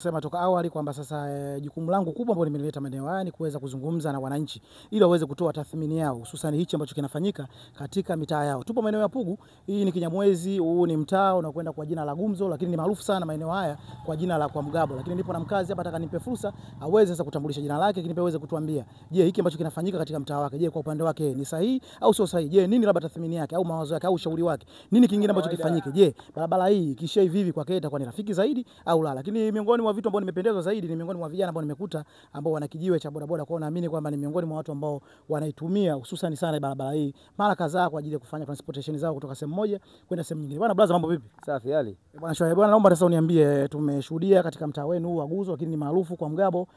Sema toka awali kwamba sasa jukumu langu kubwa ambalo nimeleta maeneo haya ni kuweza kuzungumza na wananchi ili waweze kutoa tathmini yao, hususan hichi ambacho kinafanyika katika mitaa yao. Tupo maeneo ya Pugu, hii ni Kinyamwezi, huu ni mtaa unakwenda kwa jina la Gumzo, lakini ni maarufu sana maeneo haya kwa jina la Kwa Mgabo. Lakini nipo na mkazi hapa, nataka nimpe fursa aweze sasa kutambulisha jina lake, lakini pia aweze kutuambia, je, hiki ambacho kinafanyika katika mtaa wake, je, kwa upande wake ni sahihi au sio sahihi? Je, nini labda tathmini yake au mawazo yake au ushauri wake? Nini kingine ambacho kifanyike? Je, barabara hii kisha hivi kwa itakuwa ni rafiki zaidi au la? Lakini miongoni mwa vitu ambavyo nimependezwa zaidi ni miongoni mwa vijana ambao nimekuta ambao wana kijiwe cha bodaboda, kwa naamini kwamba ni miongoni mwa watu ambao wanaitumia hususan sana barabara hii mara kadhaa kwa ajili ya kufanya transportation zao kutoka sehemu moja kwenda sehemu nyingine. Bwana brother, mambo vipi? Safi hali. Bwana shwari. Bwana naomba sasa uniambie, tumeshuhudia katika mtaa wenu wa Guzo, lakini ni maarufu Kwa Mgabo,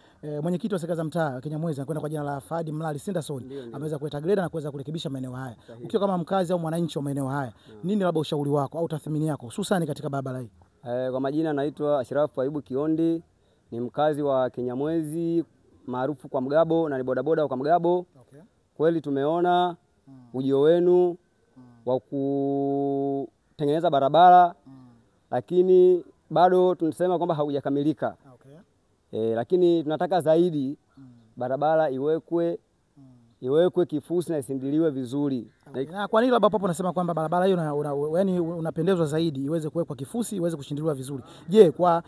mwenyekiti wa serikali za mtaa Kinyamwezi anakwenda kwa jina la Fadi Mlali Sinderson ameweza kuleta greda na kuweza kurekebisha maeneo haya. Ukiwa kama mkazi au mwananchi wa maeneo haya, nini labda ushauri wako au tathmini yako hususan katika barabara hii? Kwa majina naitwa Ashrafu Ayubu Kiondi, ni mkazi wa Kinyamwezi maarufu Kwa Mgabo na ni bodaboda wa Kwa Mgabo. Okay. Kweli tumeona ujio wenu wa kutengeneza barabara, lakini bado tunasema kwamba haujakamilika. Okay. Lakini tunataka zaidi barabara iwekwe kifusi na isindiliwe vizuri. Okay. Na kwa nini labda hapo unasema kwamba barabara hiyo yani unapendezwa zaidi iweze kuwekwa kifusi, iweze kushindiliwa vizuri? Je, kwa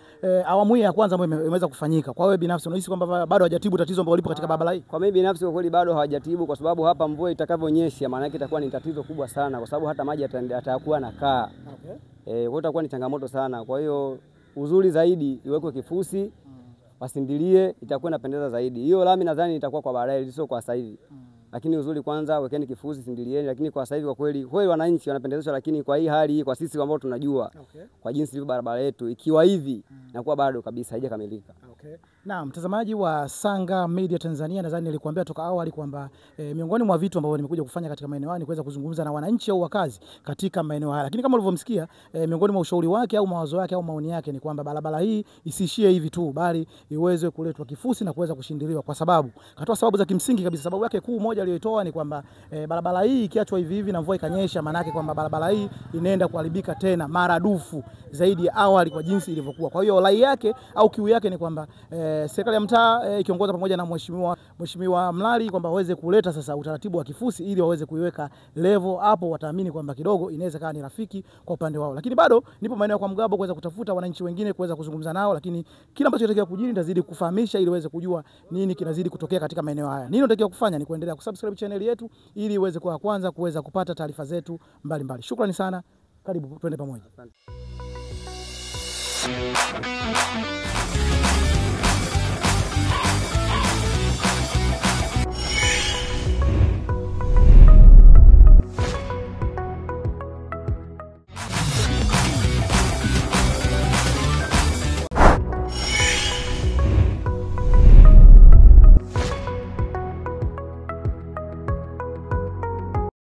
awamu hii ya kwanza ambayo imeweza kufanyika, kwa wewe binafsi unahisi kwamba bado hajatibu tatizo ambalo lipo katika barabara hii? Kwa mimi binafsi kwa kweli bado hawajatibu, kwa sababu hapa mvua itakavyonyesha maana yake itakuwa ni tatizo kubwa sana, kwa sababu hata maji yatakuwa nakaa. Okay. Kwa itakuwa ni changamoto sana. Kwa hiyo uzuri zaidi iwekwe kifusi, wasindilie, itakuwa inapendeza zaidi. Hiyo lami nadhani itakuwa kwa baadaye, sio kwa sasa hivi. Lakini uzuri kwanza wekeni kifusi, sindilieni, lakini kwa sasa hivi kwa kweli wananchi wanapendezeshwa, lakini kwa hii hali kwa sisi ambao tunajua kwa jinsi ilivyo barabara yetu ikiwa hivi inakuwa bado kabisa haijakamilika. Okay. Na mtazamaji wa Sanga Media Tanzania, nadhani nilikwambia toka awali kwamba miongoni mwa vitu ambavyo nimekuja kufanya katika maeneo haya ni kuweza kuzungumza na wananchi au wakazi katika maeneo haya. Lakini kama ulivyomsikia, miongoni mwa ushauri wake au mawazo yake au maoni yake ni kwamba barabara hii isiishie hivi tu, bali iweze kuletwa kifusi na kuweza kushindiliwa, kwa sababu katoa sababu za kimsingi kabisa. Sababu yake kuu moja aliyoitoa ni kwamba barabara hii ikiachwa hivi hivi na mvua ikanyesha, maana yake kwamba barabara hii inaenda kuharibika tena maradufu zaidi ya awali kwa jinsi ilivyokuwa. Kwa hiyo rai yake au kiu yake ni kwamba serikali ya mtaa ikiongozwa pamoja na mheshimiwa Mlali kwamba waweze kuleta sasa utaratibu wa kifusi ili waweze kuiweka level hapo, wataamini kwamba kidogo inaweza kaa ni rafiki kwa upande wao. Lakini bado nipo maeneo Kwa Mgabo kuweza kutafuta wananchi wengine kuweza kuzungumza nao, lakini kila ambacho kinatakiwa kujiri nitazidi kufahamisha ili waweze kujua nini kinazidi kutokea katika maeneo haya. Nini unatakiwa kufanya ni kuendelea kusubscribe channel yetu ili uweze kuwa kwanza kuweza kupata taarifa zetu mbalimbali. Shukrani sana. Karibu twende pamoja.